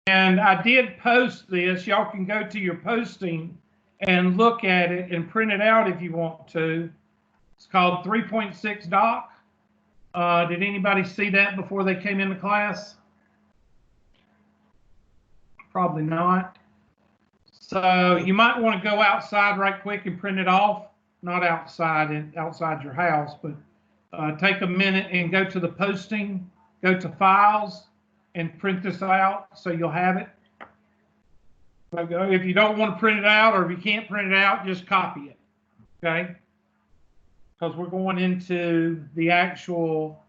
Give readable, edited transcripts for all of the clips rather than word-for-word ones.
And I did post this. Y'all can go to your posting and look at it and print it out if you want to. It's called 3.6 Doc. Did anybody see that before they came into class? Probably not. So you might want to go outside right quick and print it off. Not outside your house, but take a minute and go to the posting, go to files, and print this out so you'll have it. If you don't want to print it out, or if you can't print it out, just copy it, okay? Because we're going into the actual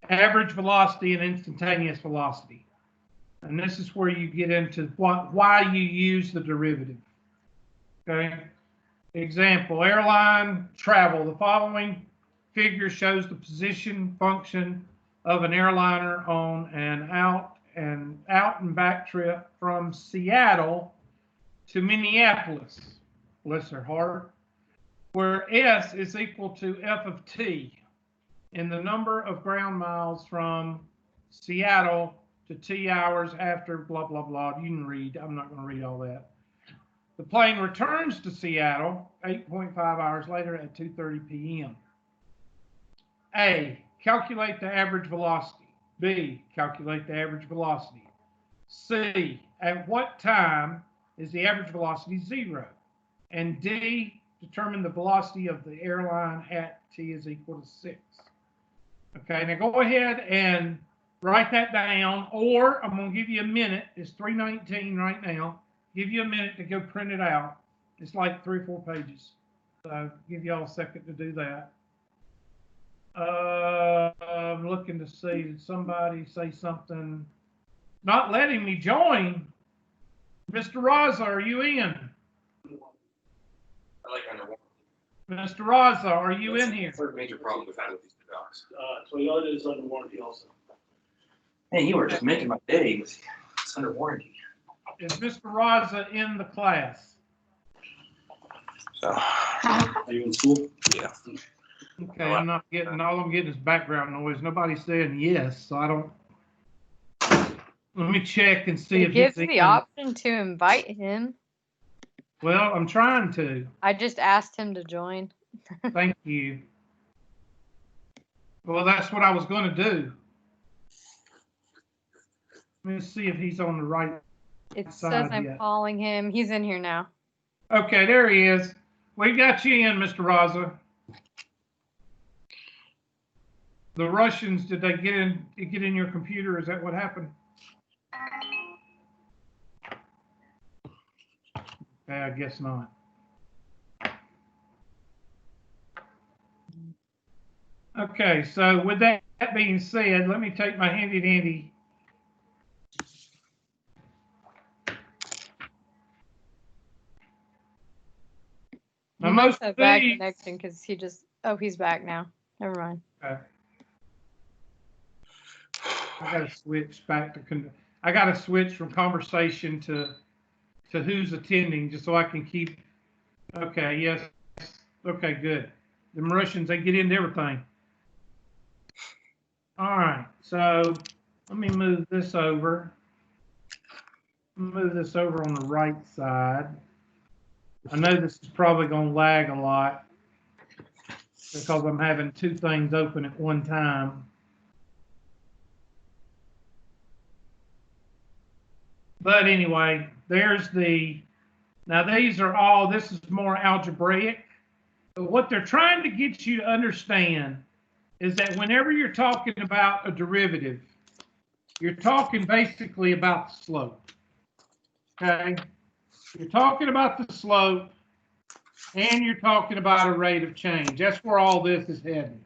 average velocity and instantaneous velocity. And this is where you get into why you use the derivative, okay? Example, airline travel. The following figure shows the position function of an airliner on an out and back trip from Seattle to Minneapolis, bless their heart, where S is equal to F of T in the number of ground miles from Seattle to T hours after blah, blah, blah. You can read. I'm not going to read all that. The plane returns to Seattle 8.5 hours later at 2:30 p.m. A, calculate the average velocity. B, calculate the average velocity. C, at what time is the average velocity 0? And D, determine the velocity of the airline at T is equal to 6. Okay, now go ahead and write that down, or I'm going to give you a minute. It's 3:19 right now. Give you a minute to go print it out. It's like 3 or 4 pages. So give y'all a second to do that. I'm looking to see, did somebody say something? Not letting me join. Mr. Raza, are you in? I like under Mr. Raza, are you in here? Third major problem we've had with these new dogs. Toyota is under warranty also. Hey, you were just making my day. It's under warranty. Is Mr. Raza in the class? So. Are you in school? Yeah. Okay, I'm not getting, all I'm getting is background noise. Nobody's saying yes, so I don't. Let me check and see if It gives the option to invite him. Well, I'm trying to. I just asked him to join. Thank you. Well, that's what I was going to do. Let me see if he's on the right It side says I'm yet. calling him. He's in here now. Okay, there he is. We got you in, Mr. Raza. The Russians, did they get in your computer? Is that what happened? Okay, I guess not. Okay, so with that being said, let me take my handy dandy. He must have bad connection because he just, oh, he's back now. Never mind. Okay. I got to switch back to, I got to switch from conversation to who's attending just so I can keep, okay, yes. Okay, good. The Russians, they get into everything. All right, so let me move this over. Move this over on the right side. I know this is probably going to lag a lot because I'm having 2 things open at one time. But anyway, there's the, now these are all, this is more algebraic. But what they're trying to get you to understand is that whenever you're talking about a derivative, you're talking basically about the slope. Okay? You're talking about the slope and you're talking about a rate of change. That's where all this is heading.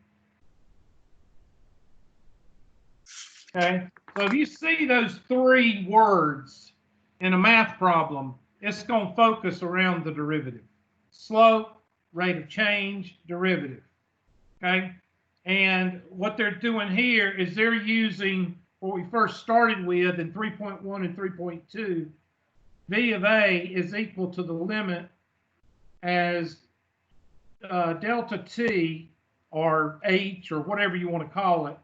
Okay? So if you see those 3 words in a math problem, it's going to focus around the derivative. Slope, rate of change, derivative. Okay? And what they're doing here is they're using what we first started with in 3.1 and 3.2. V of A is equal to the limit as delta T or H or whatever you want to call it,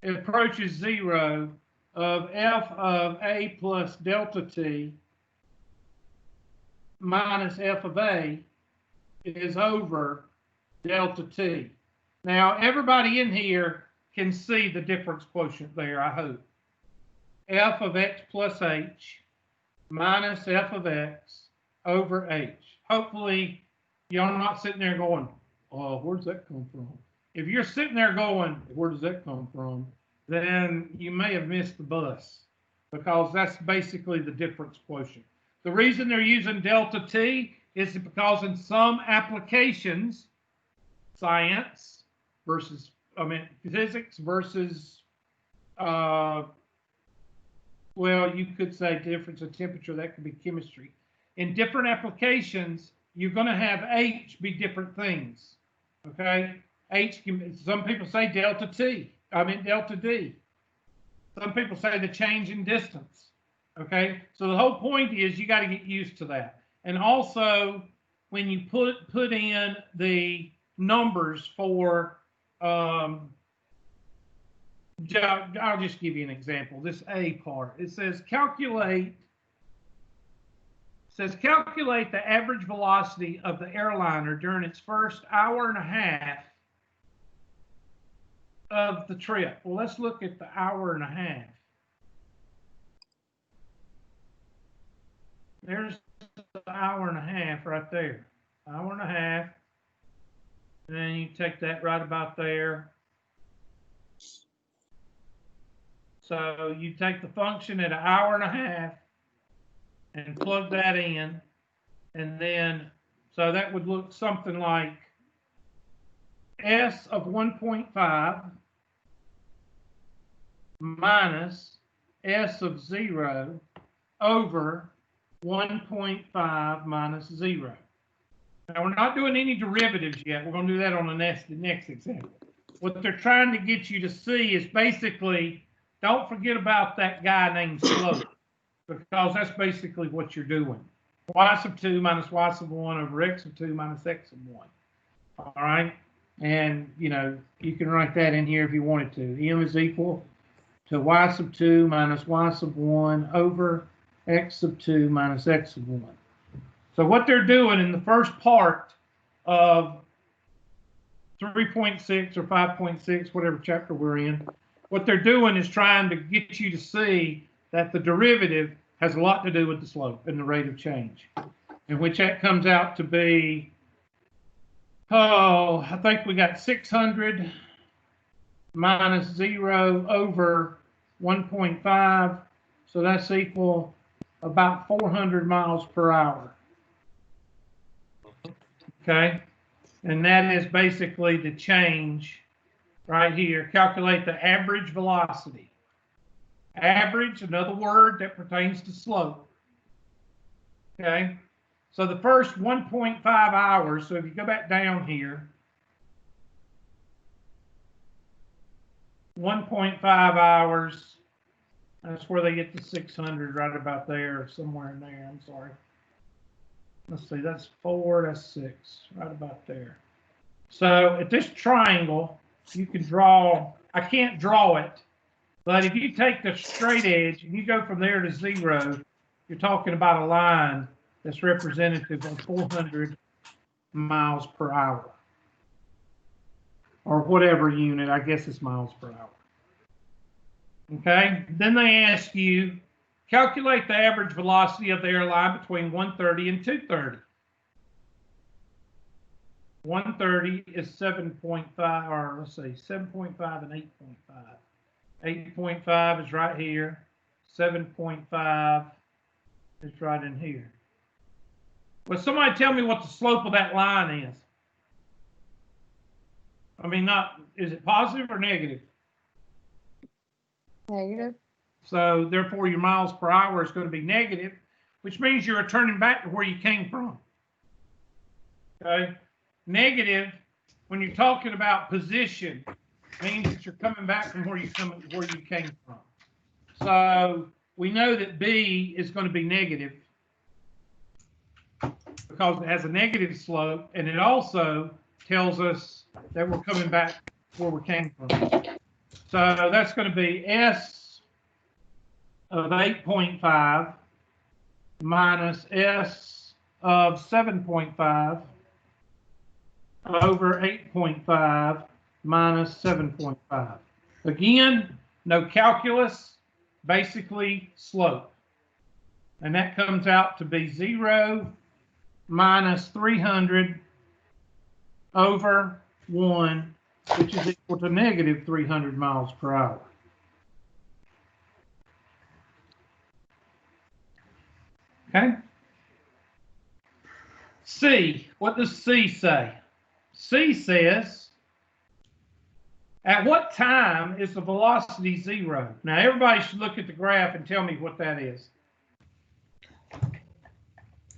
it approaches 0 of f of a plus delta t minus f of a is over delta t. Now, everybody in here can see the difference quotient there, I hope. F of x plus h minus f of x over h. Hopefully, y'all not sitting there going, oh, where's that come from? If you're sitting there going, where does that come from? Then you may have missed the bus, because that's basically the difference quotient. The reason they're using delta t is because in some applications, science versus, physics versus, well, you could say difference of temperature, that could be chemistry. In different applications, you're going to have H be different things, okay? H can, some people say delta T, delta D. Some people say the change in distance, okay? So the whole point is you got to get used to that. And also, when you put in the numbers for, I'll just give you an example. This A part, it says calculate the average velocity of the airliner during its first hour and a half of the trip. Well, let's look at the hour and a half. There's the hour and a half right there. Hour and a half. And then you take that right about there. So you take the function at an hour and a half and plug that in. And then, so that would look something like S of 1.5 minus S of 0 over 1.5 minus 0. Now, we're not doing any derivatives yet. We're going to do that on the next example. What they're trying to get you to see is basically, don't forget about that guy named slope, because that's basically what you're doing. Y sub 2 minus y sub 1 over x sub 2 minus x sub 1. All right? And, you can write that in here if you wanted to. M is equal to y sub 2 minus y sub 1 over x sub 2 minus x sub 1. So what they're doing in the first part of 3.6 or 5.6, whatever chapter we're in, what they're doing is trying to get you to see that the derivative has a lot to do with the slope and the rate of change, in which that comes out to be, I think we got 600 minus 0 over 1.5. So that's equal about 400 miles per hour. Okay. And that is basically the change right here. Calculate the average velocity. Average, another word that pertains to slope. Okay. So the first 1.5 hours, so if you go back down here, 1.5 hours, that's where they get the 600, right about there, somewhere in there, I'm sorry. Let's see, that's 4, that's 6, right about there. So at this triangle, you can draw, I can't draw it, but if you take the straight edge and you go from there to 0, you're talking about a line that's representative of 400 miles per hour. Or whatever unit, I guess it's miles per hour. Okay, then they ask you, calculate the average velocity of the airline between 1:30 and 2:30. 1:30 is 7.5, or let's see, 7.5 and 8.5. 8.5 is right here. 7.5 is right in here. Well, somebody tell me what the slope of that line is. Is it positive or negative? Negative. So therefore your miles per hour is going to be negative, which means you're returning back to where you came from. Okay. Negative, when you're talking about position, means that you're coming back from where you came from. So we know that B is going to be negative because it has a negative slope, and it also tells us that we're coming back where we came from. So that's going to be S of 8.5 minus S of 7.5 over 8.5 minus 7.5. Again, no calculus, basically slope. And that comes out to be 0 minus 300 over 1, which is equal to negative 300 miles per hour. Okay? C, what does C say? C says, at what time is the velocity 0? Now, everybody should look at the graph and tell me what that is.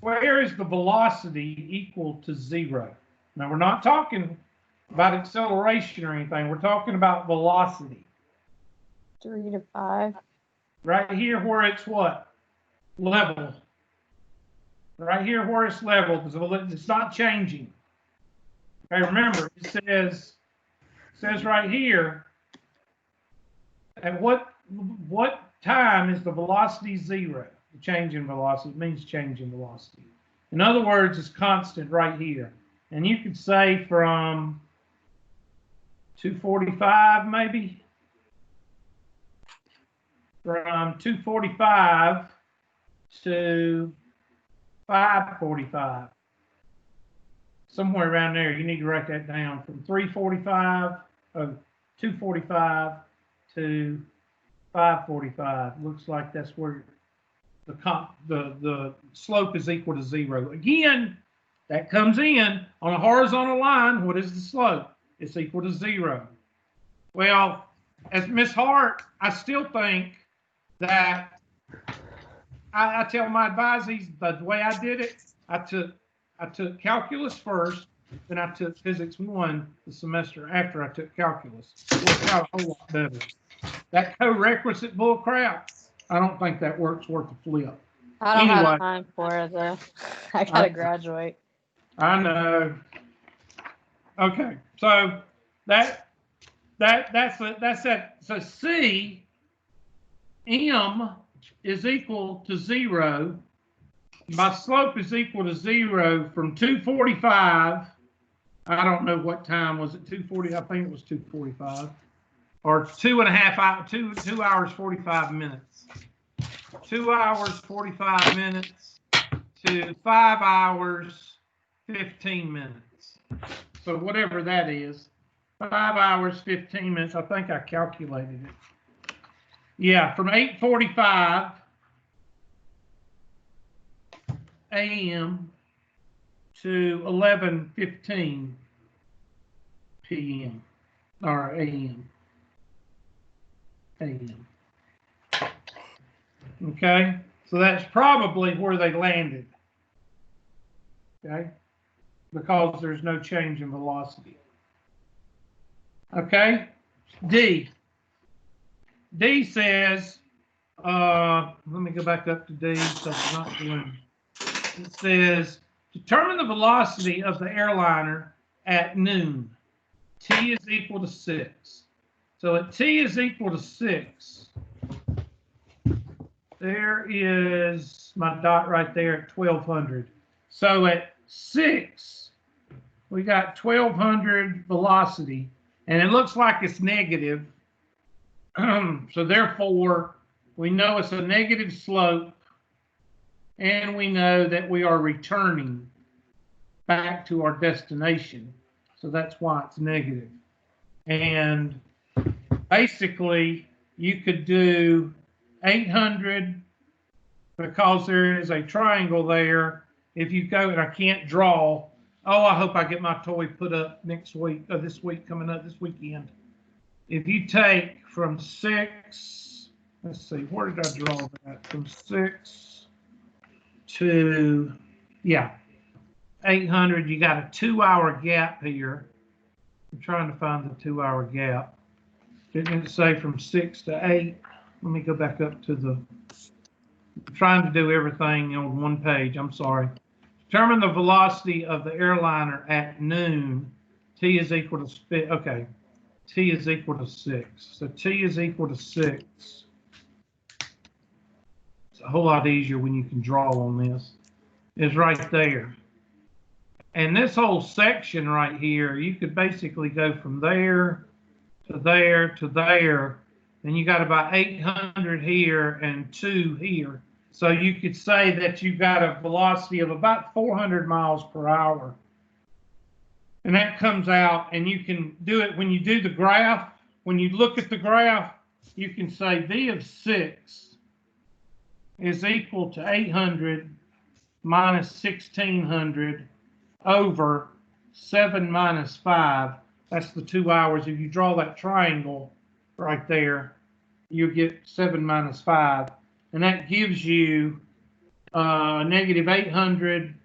Where is the velocity equal to 0? Now, we're not talking about acceleration or anything. We're talking about velocity. 3 to 5. Right here where it's what? Level. Right here where it's level, it's not changing. Okay, remember, it says right here, at what time is the velocity 0? The change in velocity means change in velocity. In other words, it's constant right here. And you could say from 245 maybe? From 245 to 545. Somewhere around there. You need to write that down. From 245 to 545. Looks like that's where the slope is equal to 0. Again, that comes in on a horizontal line. What is the slope? It's equal to 0. Well, as Miss Hart, I still think that I tell my advisees the way I did it. I took calculus first, then I took physics 1 the semester after I took calculus. It worked out a whole lot better. That co-requisite bull crap, I don't think that works worth a flip. I don't have time for it though. I gotta graduate. I know. Okay, so that's it. So C, M is equal to 0. My slope is equal to 0 from 245. I don't know what time was it. 240. I think it was 245, or 2.5 hours. 2 hours 45 minutes. 2 hours 45 minutes to 5 hours 15 minutes. So whatever that is, 5 hours 15 minutes. I think I calculated it. Yeah, from 8:45 a.m. to 11:15 p.m. or a.m. Okay, so that's probably where they landed. Okay, because there's no change in velocity. Okay, D says, let me go back up to D so it's not doing. It says, determine the velocity of the airliner at noon. T is equal to 6. So at T is equal to 6, there is my dot right there at 1200. So at 6, we got 1200 velocity, and it looks like it's negative. So therefore, we know it's a negative slope, and we know that we are returning back to our destination. So that's why it's negative. And basically, you could do 800 because there is a triangle there. If you go, and I can't draw. Oh, I hope I get my toy put up next week, or this week coming up, this weekend. If you take from 6, let's see, where did I draw that? From 6 to, yeah, 800, you got a 2-hour gap here. I'm trying to find the 2-hour gap. Didn't it say from 6 to 8? Let me go back up to the, I'm trying to do everything on one page, I'm sorry. Determine the velocity of the airliner at noon. T is equal to, okay. T is equal to 6. So T is equal to 6. It's a whole lot easier when you can draw on this. Is right there. And this whole section right here, you could basically go from there to there to there, and you got about 800 here and 2 here. So you could say that you've got a velocity of about 400 miles per hour. And that comes out, and you can do it when you do the graph. When you look at the graph, you can say V of 6 is equal to 800 minus 1600 over 7 minus 5. That's the 2 hours. If you draw that triangle right there, you get 7 minus 5. And that gives you negative 800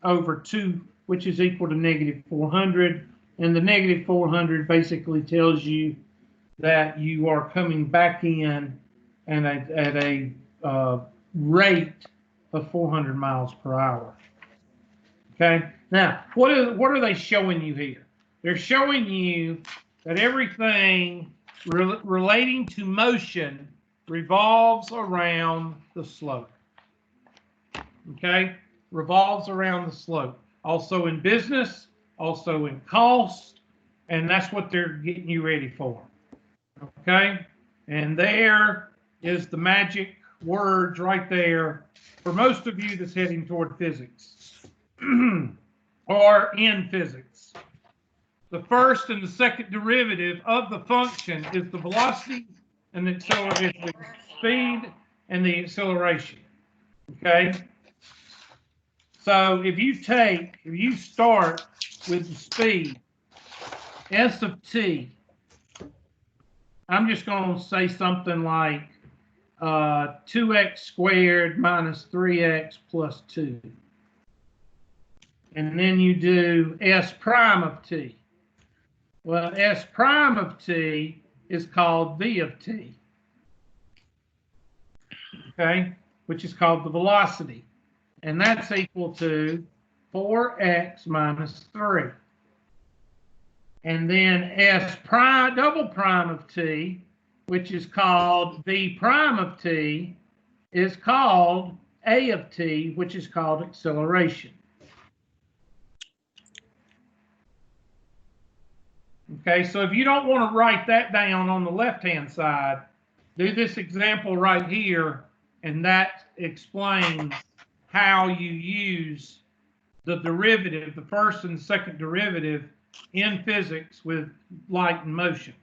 over 2, which is equal to negative 400. And the negative 400 basically tells you that you are coming back in and at a rate of 400 miles per hour. Okay. Now, what are they showing you here? They're showing you that everything relating to motion revolves around the slope. Okay, revolves around the slope. Also in business, also in cost, and that's what they're getting you ready for. Okay, and there is the magic words right there for most of you that's heading toward physics or in physics. The first and the second derivative of the function is the velocity and the acceleration, the speed and the acceleration. Okay. So if you start with the speed, S of t, I'm just going to say something like 2x squared minus 3x plus 2. And then you do S prime of t. Well, S prime of t is called V of t, okay, which is called the velocity. And that's equal to 4x minus 3. And then S prime, double prime of t, which is called V prime of t, is called A of t, which is called acceleration. Okay, so if you don't want to write that down on the left-hand side, do this example right here, and that explains how you use the derivative, the first and second derivative in physics with light and motion,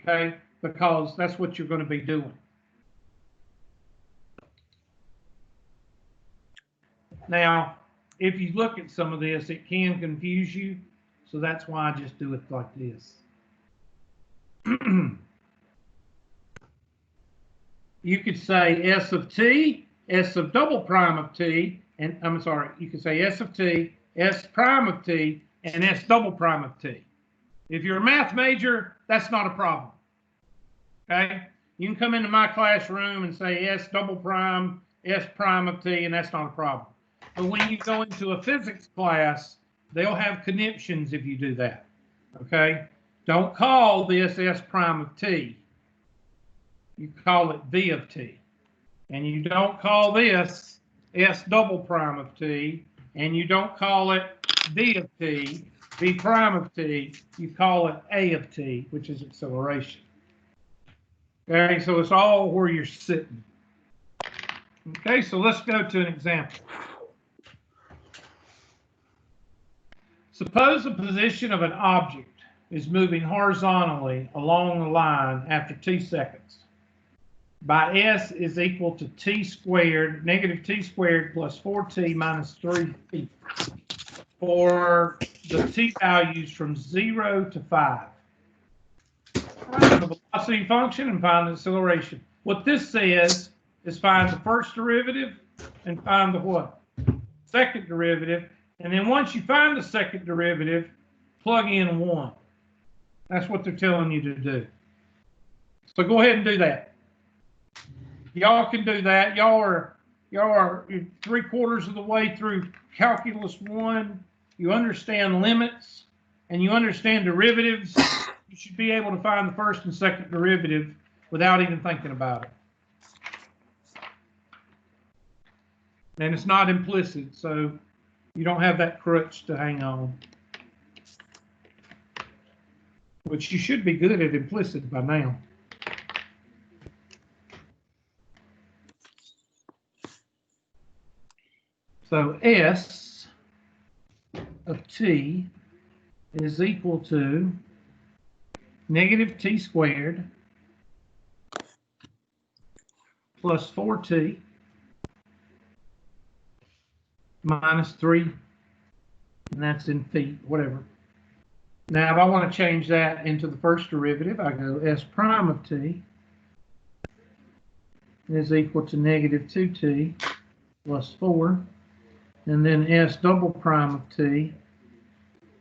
okay? Because that's what you're going to be doing. Now, if you look at some of this, it can confuse you. So that's why I just do it like this. You could say S of t, S of double prime of t, and I'm sorry, you could say S of t, S prime of t, and S double prime of t. If you're a math major, that's not a problem. Okay? You can come into my classroom and say S double prime, S prime of t, and that's not a problem. But when you go into a physics class, they'll have conniptions if you do that, okay? Don't call this S prime of t. You call it V of t. And you don't call this S double prime of t. And you don't call it V of t, V prime of t. You call it A of t, which is acceleration. Okay, so it's all where you're sitting. Okay, so let's go to an example. Suppose the position of an object is moving horizontally along the line after t seconds by s is equal to t squared, negative t squared plus 4t minus 3t for the t values from 0 to 5. Find the velocity function and find the acceleration. What this says is find the first derivative and find the what? Second derivative. And then once you find the second derivative, plug in 1. That's what they're telling you to do. So go ahead and do that. Y'all can do that. Y'all are 3/4 of the way through Calculus 1. You understand limits and you understand derivatives. You should be able to find the first and second derivative without even thinking about it. And it's not implicit, so you don't have that crutch to hang on. Which you should be good at implicit by now. So S of t is equal to negative t squared plus 4t minus 3, and that's in feet, whatever. Now, if I want to change that into the first derivative, I go s prime of t is equal to negative 2t plus 4, and then s double prime of t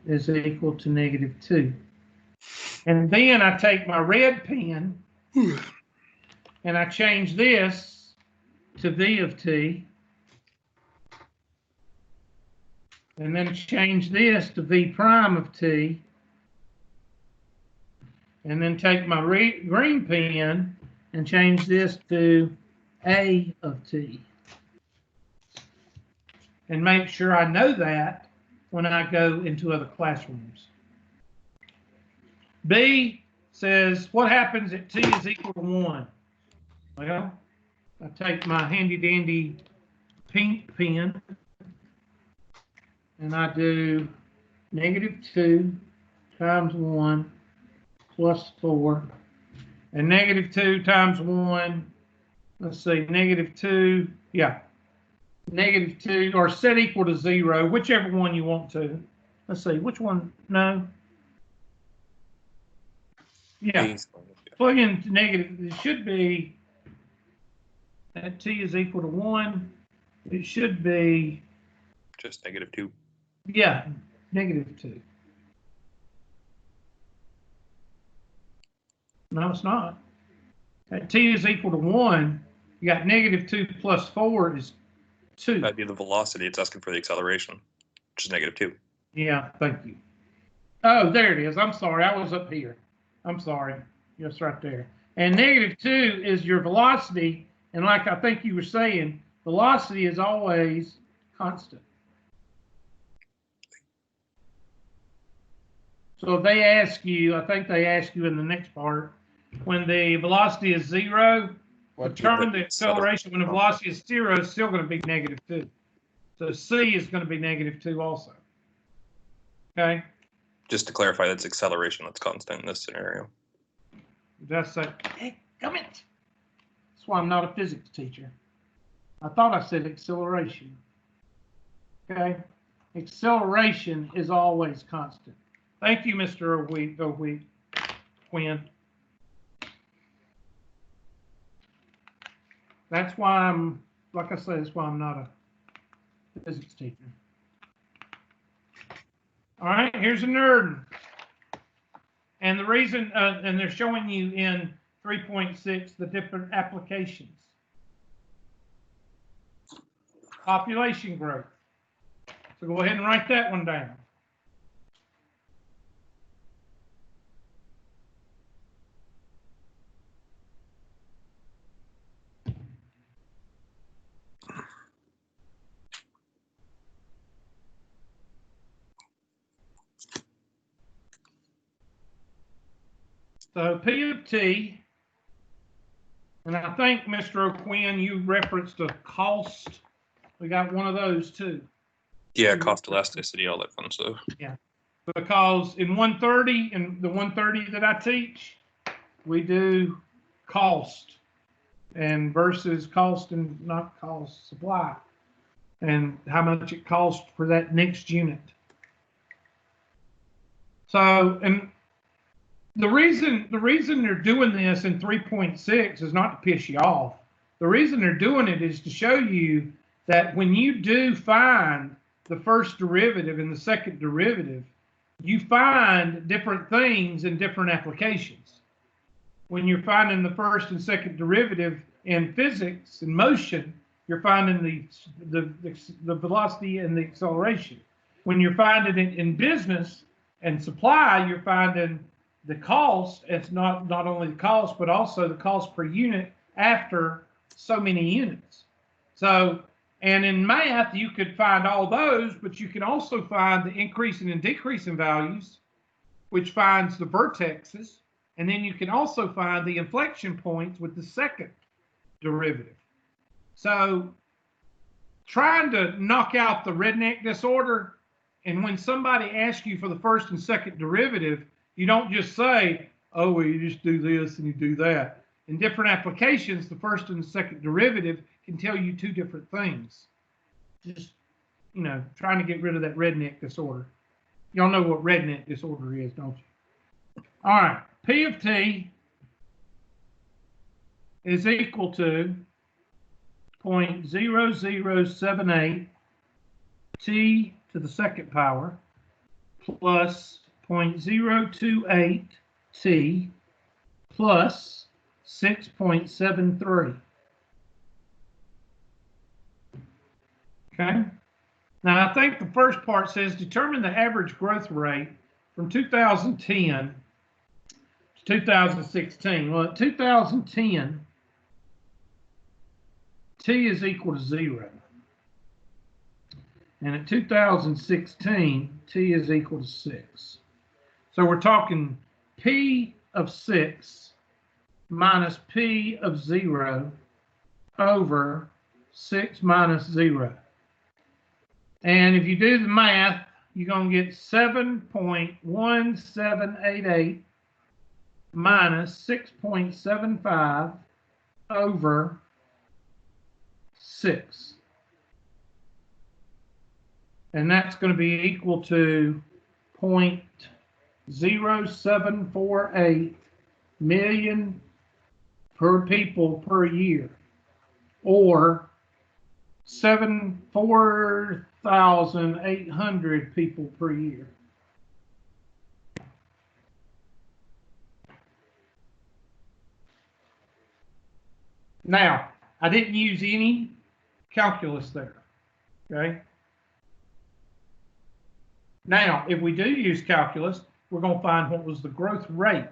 is equal to negative 2. And then I take my red pen and I change this to v of t, and then change this to v prime of t, and then take my green pen and change this to a of t. And make sure I know that when I go into other classrooms. B says, what happens if t is equal to 1? Well, I take my handy dandy pink pen and I do negative 2 times 1 plus 4, and negative 2 times 1, let's see, negative 2, yeah, negative 2, or set equal to 0, whichever one you want to. Let's see, which one? No. Yeah, plug in negative. It should be that t is equal to 1. It should be just negative 2. Yeah, negative 2. No, it's not. At t is equal to 1, you got negative 2 plus 4 is 2. That'd be the velocity. It's asking for the acceleration, which is negative 2. Yeah, thank you. Oh, there it is. I'm sorry. I was up here. I'm sorry. Yes, right there. And negative 2 is your velocity. And like I think you were saying, velocity is always constant. So if they ask you, I think they ask you in the next part, when the velocity is 0, determine the acceleration. When the velocity is 0, it's still going to be negative 2. So C is going to be negative 2 also. Okay? Just to clarify, that's acceleration that's constant in this scenario. That's a, hey, come it. That's why I'm not a physics teacher. I thought I said acceleration. Okay? Acceleration is always constant. Thank you, Mr. Quinn. That's why I'm, like I said, that's why I'm not a physics teacher. All right, here's a nerd. And the reason, and they're showing you in 3.6 the different applications. Population growth. So go ahead and write that one down. So P of T, and I think, Mr. O'Quinn, you referenced a cost. We got one of those too. Yeah, cost elasticity, all that fun stuff. Yeah, because in 130, in the 130 that I teach, we do cost and versus cost and not cost supply, and how much it costs for that next unit. So, and the reason they're doing this in 3.6 is not to piss you off. The reason they're doing it is to show you that when you do find the first derivative and the second derivative, you find different things in different applications. When you're finding the first and second derivative in physics and motion, you're finding the velocity and the acceleration. When you're finding it in business and supply, you're finding the cost. It's not only the cost, but also the cost per unit after so many units. So And in math, you could find all those, but you can also find the increasing and decreasing values, which finds the vertexes. And then you can also find the inflection points with the second derivative. So trying to knock out the redneck disorder, and when somebody asks you for the first and second derivative, you don't just say, oh, well, you just do this and you do that. In different applications, the first and the second derivative can tell you two different things. Just, trying to get rid of that redneck disorder. Y'all know what redneck disorder is, don't you? All right, P of t is equal to 0.0078 t to the second power plus 0.028 t plus 6.73. Okay. Now, I think the first part says determine the average growth rate from 2010 to 2016. Well, at 2010, t is equal to 0. And at 2016, t is equal to 6. So we're talking p of 6 minus p of 0 over 6 minus 0. And if you do the math, you're going to get 7.1788 minus 6.75 over 6. And that's going to be equal to 0.0748 million per people per year, or 4,800 people per year. Now, I didn't use any calculus there, okay? Now, if we do use calculus, we're going to find what was the growth rate,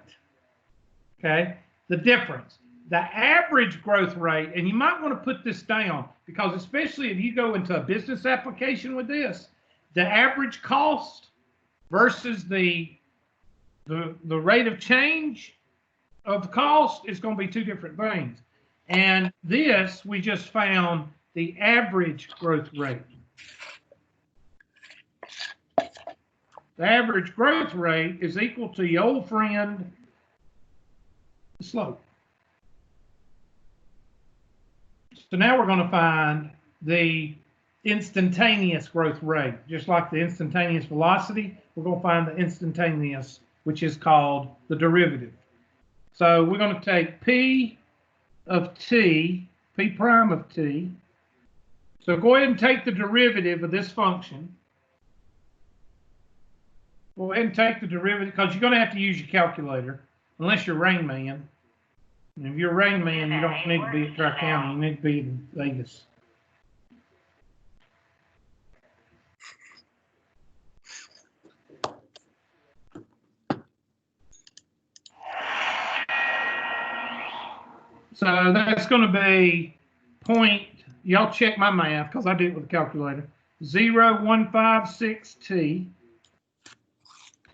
okay? The difference. The average growth rate, and you might want to put this down, because especially if you go into a business application with this, the average cost versus the rate of change of cost is going to be two different things. And this, we just found the average growth rate. The average growth rate is equal to your old friend, the slope. So now we're going to find the instantaneous growth rate. Just like the instantaneous velocity, we're going to find the instantaneous, which is called the derivative. So we're going to take p of t, p prime of t. So go ahead and take the derivative of this function. Go ahead and take the derivative, because you're going to have to use your calculator, unless you're Rain Man. And if you're Rain Man, you don't need to be at Tri-County, you need to be in Vegas. So that's going to be y'all check my math, because I did it with a calculator, 0.156t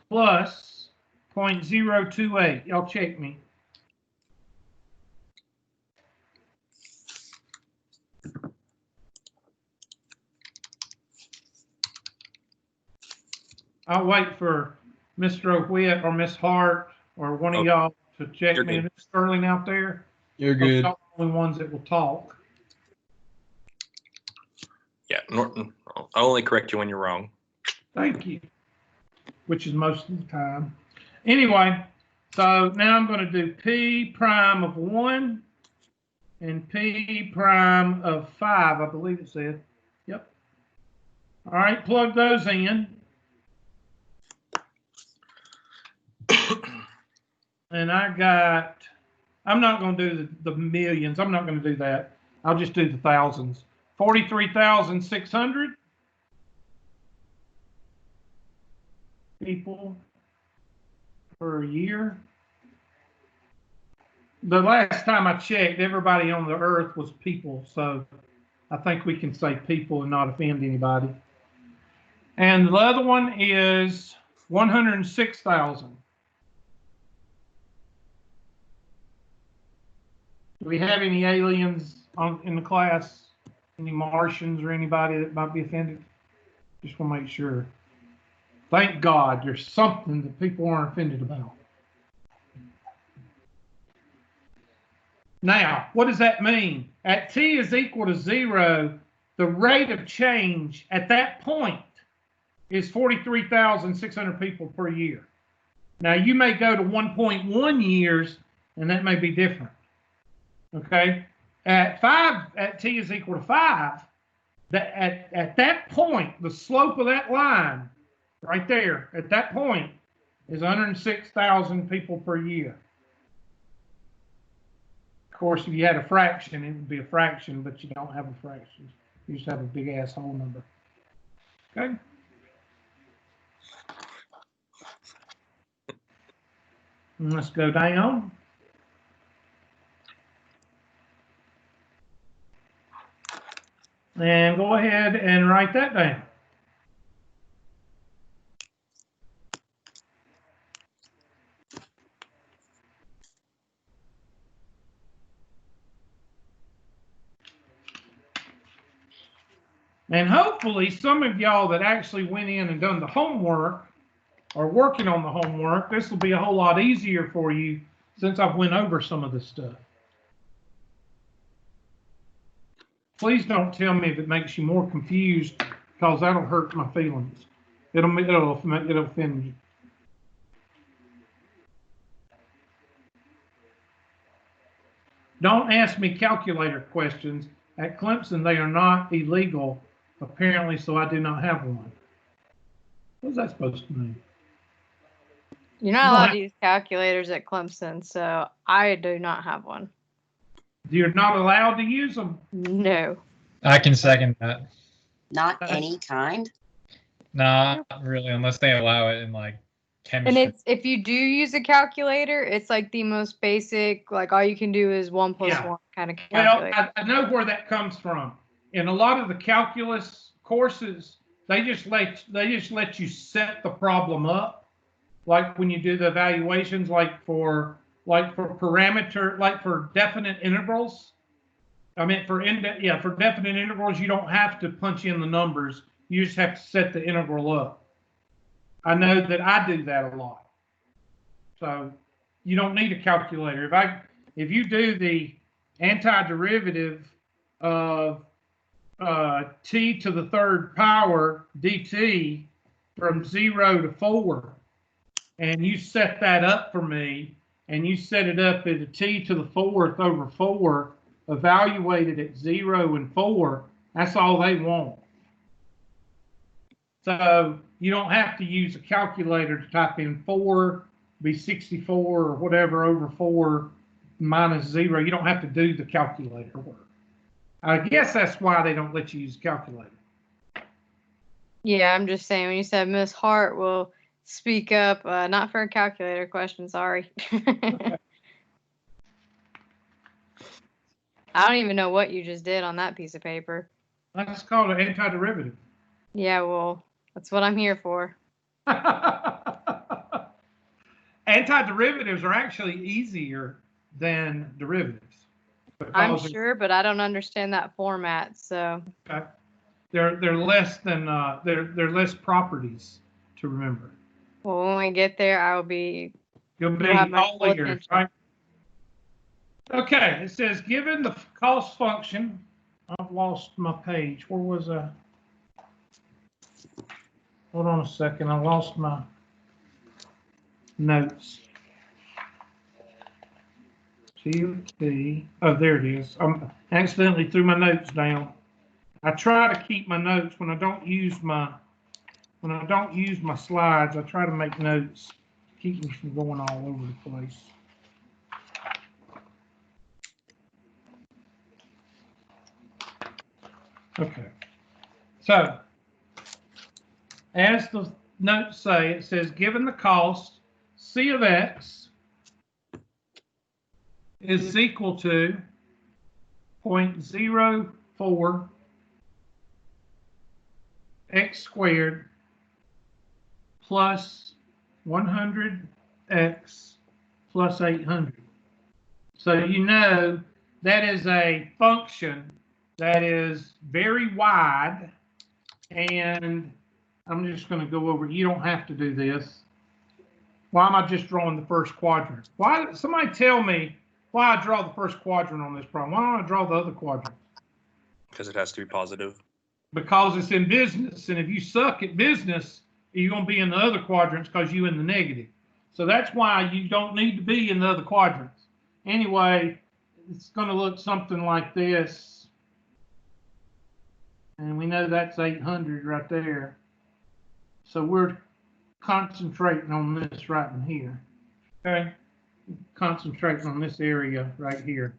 plus 0.028. Y'all check me. I'll wait for Mr. O'Whitt or Miss Hart or one of y'all to check me. If it's Sterling out there, You're good. the only ones that will talk. Yeah, Norton, I'll only correct you when you're wrong. Thank you. Which is most of the time. Anyway, so now I'm going to do p prime of 1 and p prime of 5, I believe it said. Yep. All right, plug those in. And I'm not going to do the millions. I'm not going to do that. I'll just do the thousands. 43,600 people per year. The last time I checked, everybody on the earth was people. So I think we can say people and not offend anybody. And the other one is 106,000. Do we have any aliens in the class? Any Martians or anybody that might be offended? Just want to make sure. Thank God there's something that people aren't offended about. Now, what does that mean? At t is equal to 0, the rate of change at that point is 43,600 people per year. Now, you may go to 1.1 years, and that may be different. Okay? At t is equal to 5, at that point, the slope of that line right there, at that point, is 106,000 people per year. Of course, if you had a fraction, it would be a fraction, but you don't have a fraction. You just have a big ass whole number. Okay? And let's go down. And go ahead and write that down. And hopefully some of y'all that actually went in and done the homework are working on the homework. This will be a whole lot easier for you since I've went over some of this stuff. Please don't tell me if it makes you more confused, because that'll hurt my feelings. It'll offend me. Don't ask me calculator questions. At Clemson, they are not illegal, apparently, so I do not have one. What's that supposed to mean? You're not allowed to use calculators at Clemson, so I do not have one. You're not allowed to use them? No. I can second that. Not any kind? Nah, not really, unless they allow it in like chemistry. And it's, if you do use a calculator, it's like the most basic, like all you can do is 1 + 1 kind of calculator. Well, I know where that comes from. In a lot of the calculus courses, they just let you set the problem up, like when you do the evaluations, like for parameter, like for definite integrals. I mean, for definite integrals, you don't have to punch in the numbers. You just have to set the integral up. I know that I do that a lot. So you don't need a calculator. If you do the antiderivative of t to the third power dt from 0 to 4, and you set that up for me, and you set it up at a t to the 4th over 4, evaluated at 0 and 4, that's all they want. So you don't have to use a calculator to type in 4, be 64 or whatever over 4 minus 0. You don't have to do the calculator work. I guess that's why they don't let you use a calculator. Yeah, I'm just saying, when you said Miss Hart will speak up, not for a calculator question, sorry. Okay. I don't even know what you just did on that piece of paper. That's called an antiderivative. Yeah, well, that's what I'm here for. Antiderivatives are actually easier than derivatives. I'm sure, but I don't understand that format, so. Okay. They're less than they're less properties to remember. Well, when we get there, I will be. You'll be have my all full ears, attention. right? Okay, it says given the cost function, I've lost my page. Where was I? Hold on a second, I lost my notes. TP. Oh, there it is. I accidentally threw my notes down. I try to keep my notes when I don't use my slides. I try to make notes, keep me from going all over the place. Okay. So, as the notes say, it says given the cost, C of X is equal to 0.04 x squared plus 100x plus 800. So you know that is a function that is very wide, and I'm just going to go over, you don't have to do this. Why am I just drawing the first quadrant? Why, somebody tell me why I draw the first quadrant on this problem. Why don't I draw the other quadrant? Because it has to be positive. Because it's in business, and if you suck at business, you're going to be in the other quadrants because you're in the negative. So that's why you don't need to be in the other quadrants. Anyway, it's going to look something like this. And we know that's 800 right there. So we're concentrating on this right in here. Okay? Concentrating on this area right here.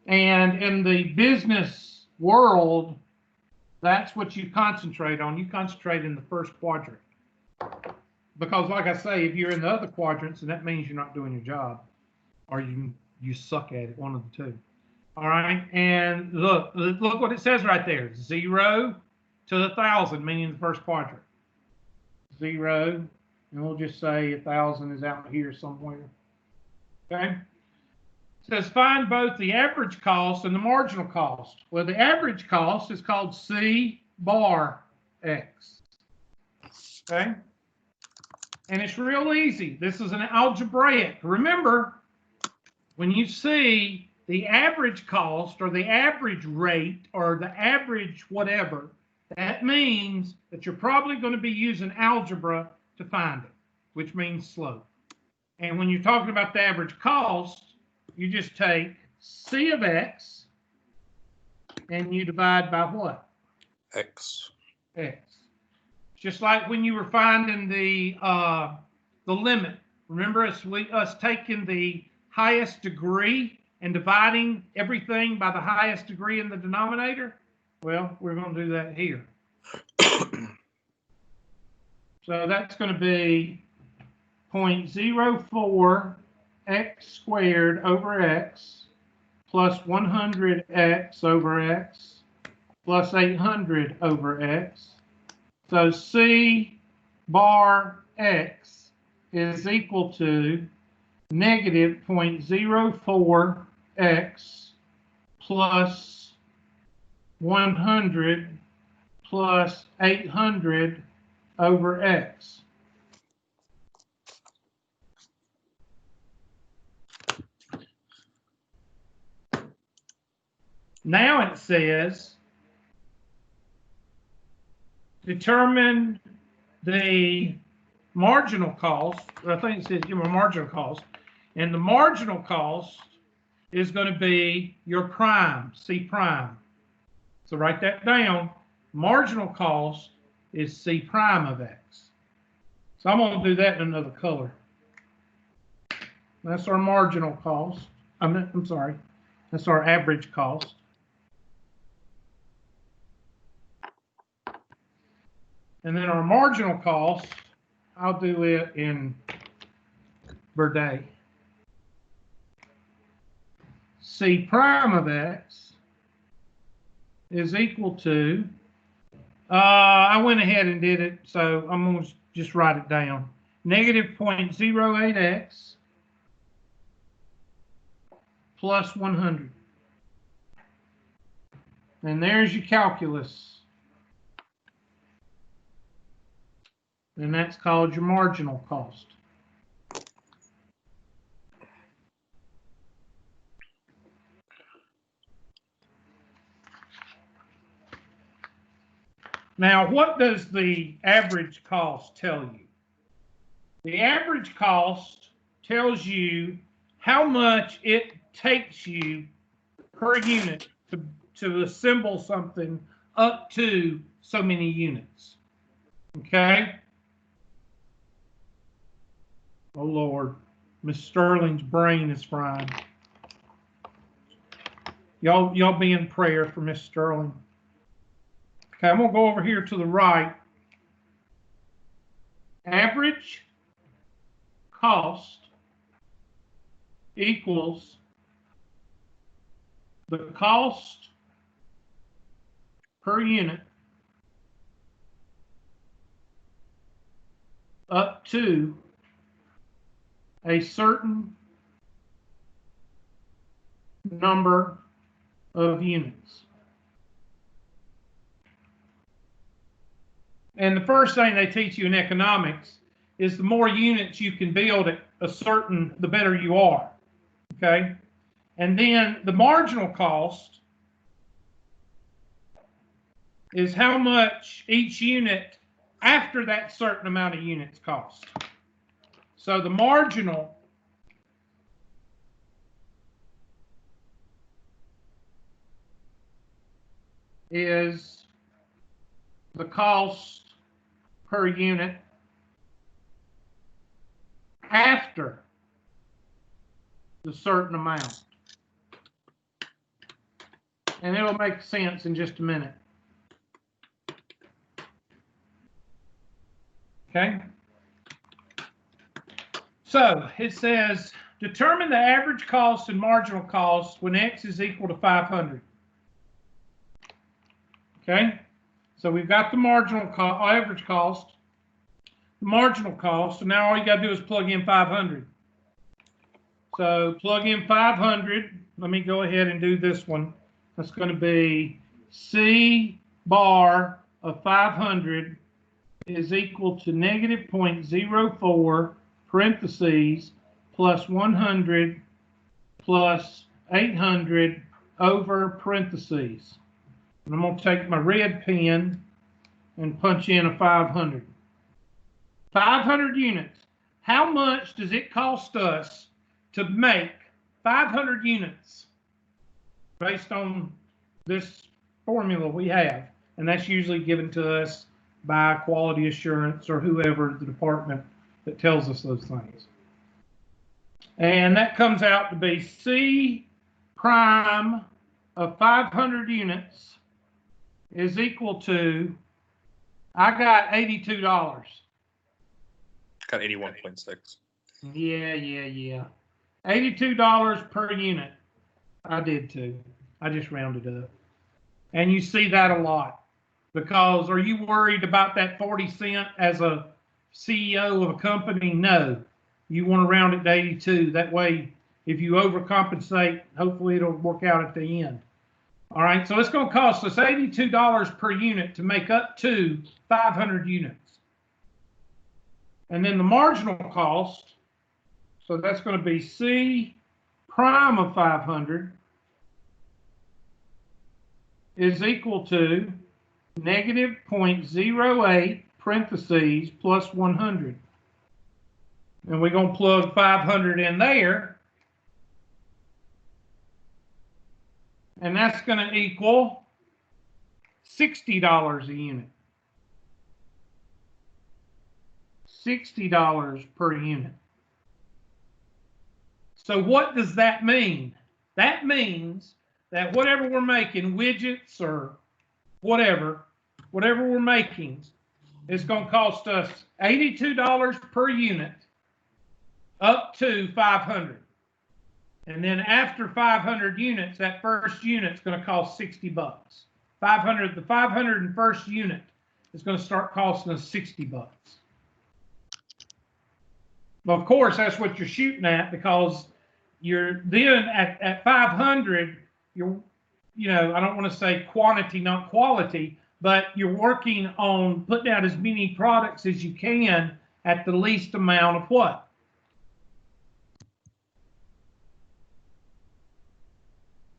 And in the business world, that's what you concentrate on. You concentrate in the first quadrant. Because like I say, if you're in the other quadrants, then that means you're not doing your job. Or you suck at it, one of the two. All right, and look what it says right there. 0 to 1,000, meaning the first quadrant. 0, and we'll just say 1,000 is out here somewhere. Okay? It says find both the average cost and the marginal cost. Well, the average cost is called C bar X. Okay? And it's real easy. This is an algebraic. Remember, when you see the average cost or the average rate or the average whatever, that means that you're probably going to be using algebra to find it, which means slope. And when you're talking about the average cost, you just take C of X and you divide by what? X. X. Just like when you were finding the limit. Remember us taking the highest degree and dividing everything by the highest degree in the denominator? Well, we're going to do that here. So that's going to be 0.04 x squared over x plus 100x over x plus 800 over x. So C bar x is equal to negative 0.04 x plus 100 plus 800 over x. Now it says determine the marginal cost. I think it says give a marginal cost. And the marginal cost is going to be your prime, C prime. So write that down. Marginal cost is C prime of x. So I'm going to do that in another color. That's our marginal cost. I'm sorry. That's our average cost. And then our marginal cost, I'll do it in per day. C prime of x is equal to, I went ahead and did it, so I'm going to just write it down. Negative 0.08x plus 100. And there's your calculus. And that's called your marginal cost. Now, what does the average cost tell you? The average cost tells you how much it takes you per unit to assemble something up to so many units. Okay? Oh, Lord. Miss Sterling's brain is frying. Y'all be in prayer for Miss Sterling. Okay, I'm going to go over here to the right. Average cost equals the cost per unit up to a certain number of units. And the first thing they teach you in economics is the more units you can build at a certain, the better you are, okay? And then the marginal cost is how much each unit after that certain amount of units cost. So the marginal is the cost per unit after the certain amount. And it'll make sense in just a minute. Okay? So it says, determine the average cost and marginal cost when X is equal to 500. Okay? So we've got the marginal average cost, the marginal cost, and now all you got to do is plug in 500. So plug in 500. Let me go ahead and do this one. That's going to be C bar of 500 is equal to negative 0.04 parentheses plus 100 plus 800 over parentheses. And I'm going to take my red pen and punch in a 500. 500 units. How much does it cost us to make 500 units based on this formula we have? And that's usually given to us by quality assurance or whoever the department that tells us those things. And that comes out to be C prime of 500 units is equal to, I got $82. Got 81.6. Yeah. $82 per unit. I did too. I just rounded up. And you see that a lot. Because are you worried about that 40 cent as a CEO of a company? No. You want to round it to 82. That way, if you overcompensate, hopefully it'll work out at the end. All right, so it's going to cost us $82 per unit to make up to 500 units. And then the marginal cost, so that's going to be C prime of 500 is equal to negative 0.08 parentheses plus 100. And we're going to plug 500 in there. And that's going to equal $60 a unit. $60 per unit. So what does that mean? That means that whatever we're making, widgets or whatever we're making, is going to cost us $82 per unit up to 500. And then after 500 units, that first unit's going to cost $60. The 501st unit is going to start costing us $60. Well, of course, that's what you're shooting at, because you're then at 500, you're, I don't want to say quantity, not quality, but you're working on putting out as many products as you can at the least amount of what?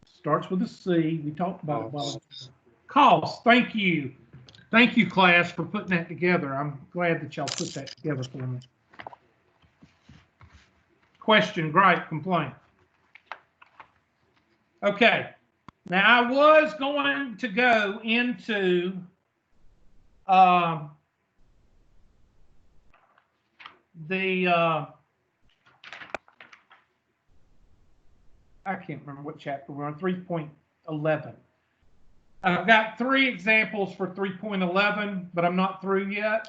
Starts with a C. We talked about it. Well, cost. Thank you. Thank you, class, for putting that together. I'm glad that y'all put that together for me. Question, gripe, complaint. Okay. Now, I was going to go into I can't remember what chapter we're on, 3.11. I've got 3 examples for 3.11, but I'm not through yet.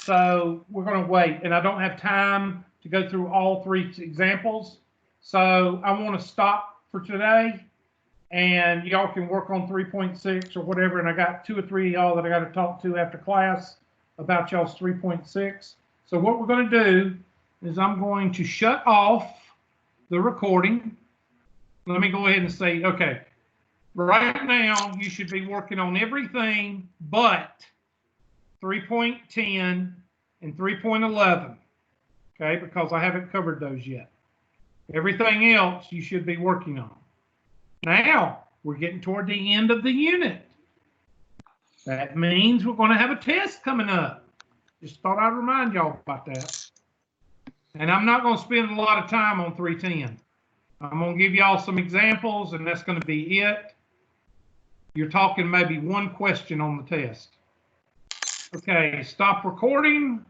So we're going to wait, and I don't have time to go through all 3 examples. So I want to stop for today, and y'all can work on 3.6 or whatever. And I got 2 or 3 of y'all that I got to talk to after class about y'all's 3.6. So what we're going to do is I'm going to shut off the recording. Let me go ahead and say, okay, right now you should be working on everything but 3.10 and 3.11, okay, because I haven't covered those yet. Everything else you should be working on. Now, we're getting toward the end of the unit. That means we're going to have a test coming up. Just thought I'd remind y'all about that. And I'm not going to spend a lot of time on 310. I'm going to give y'all some examples, and that's going to be it. You're talking maybe one question on the test. Okay, stop recording.